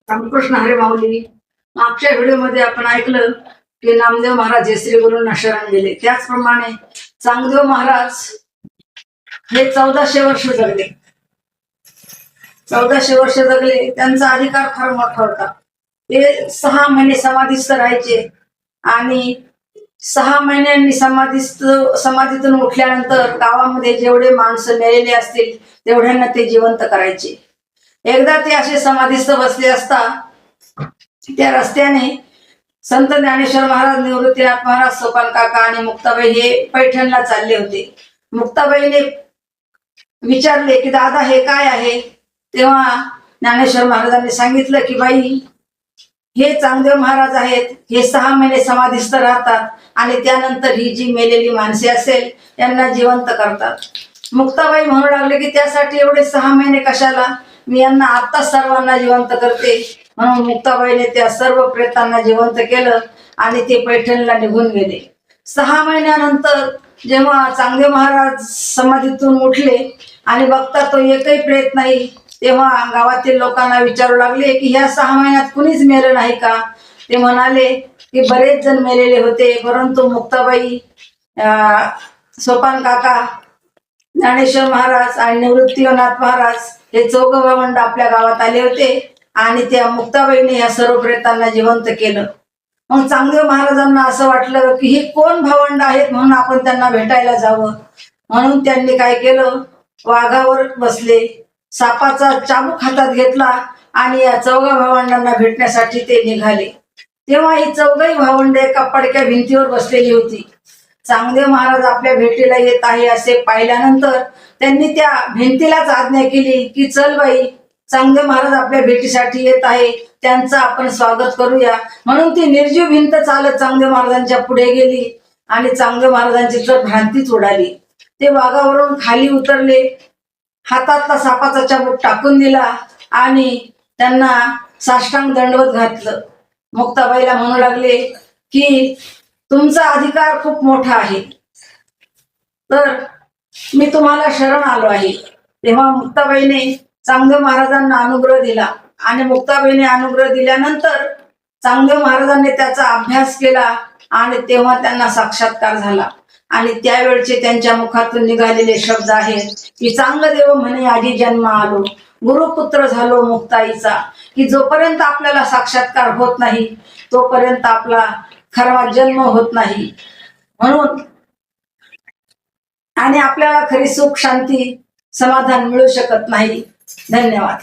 रामकृष्ण हरी माऊली. मागच्या व्हिडिओमध्ये आपण ऐकलं की नामदेव महाराज जयश्री गुरूंना शरण गेले. त्याचप्रमाणे चांगदेव महाराज हे 1400 वर्ष जगले. 1400 वर्ष जगले. त्यांचा अधिकार फार मोठा होता. ते 6 महिने समाधीस्थ राहायचे आणि 6 महिन्यांनी समाधीतून उठल्यानंतर गावामध्ये जेवढे माणसं मेलेले असतील तेवढ्यांना ते जिवंत करायचे. एकदा ते असे समाधीस्थ बसले असता त्या रस्त्याने संत ज्ञानेश्वर महाराज, निवृत्तीनाथ महाराज, सोपान काका आणि मुक्ताबाई हे पैठणला चालले होते. मुक्ताबाईने विचारले की दादा हे काय आहे? तेव्हा ज्ञानेश्वर महाराजांनी सांगितलं की बाई, हे चांगदेव महाराज आहेत. हे 6 महिने समाधीस्थ राहतात आणि त्यानंतर ही जी मेलेली माणसे असेल त्यांना जिवंत करतात. मुक्ताबाई म्हणू लागले की त्यासाठी एवढे 6 महिने कशाला? मी यांना आता सर्वांना जिवंत करते. म्हणून मुक्ताबाईने त्या सर्व प्रेतांना जिवंत केलं आणि ते पैठणला निघून गेले. 6 महिन्यानंतर जेव्हा चांगदेव महाराज समाधीतून उठले आणि बघता तो एकही प्रेत नाही, तेव्हा गावातील लोकांना विचारू लागले की ह्या 6 महिन्यात कुणीच मेलं नाही का? ते म्हणाले की बरेच जण मेलेले होते, परंतु मुक्ताबाई, सोपान काका, ज्ञानेश्वर महाराज आणि निवृत्तीनाथ महाराज हे 4 भावंड आपल्या गावात आले होते आणि त्या मुक्ताबाईने या सर्व प्रेतांना जिवंत केलं. मग चांगदेव महाराजांना असं वाटलं की ही कोण भावंड आहेत, म्हणून आपण त्यांना भेटायला जावं. म्हणून त्यांनी काय केलं, वाघावर बसले, सापाचा चाबूक हातात घेतला आणि या 4 भावंडांना भेटण्यासाठी ते निघाले. तेव्हा ही 4ही भावंड एका पडक्या भिंतीवर बसलेली होती. चांगदेव महाराज आपल्या भेटीला येत आहे असे पाहिल्यानंतर त्यांनी त्या भिंतीलाच आज्ञा केली की चल बाई, चांगदेव महाराज आपल्या भेटीसाठी येत आहे, त्यांचं आपण स्वागत करूया. म्हणून ती निर्जीव भिंत चालत चांगदेव महाराजांच्या पुढे गेली आणि चांगदेव महाराजांची तर भ्रांतीच उडाली. ते वाघावरून खाली उतरले, हातातला सापाचा चाबूक टाकून दिला आणि त्यांना साष्टांग दंडवत घातलं. मुक्ताबाईला म्हणू लागले की तुमचा अधिकार खूप मोठा आहे, तर मी तुम्हाला शरण आलो आहे. तेव्हा मुक्ताबाईने चांगदेव महाराजांना अनुग्रह दिला आणि मुक्ताबाईने अनुग्रह दिल्यानंतर चांगदेव महाराजांनी त्याचा अभ्यास केला आणि तेव्हा त्यांना साक्षात्कार झाला. आणि त्यावेळचे त्यांच्या मुखातून निघालेले शब्द आहेत की चांगलं देव म्हणे आजी जन्म आलो, गुरुपुत्र झालो मुक्ताईचा. की जोपर्यंत आपल्याला साक्षात्कार होत नाही तोपर्यंत आपला खरा जन्म होत नाही. म्हणून आणि आपल्याला खरी सुख, शांती, समाधान मिळू शकत नाही. धन्यवाद.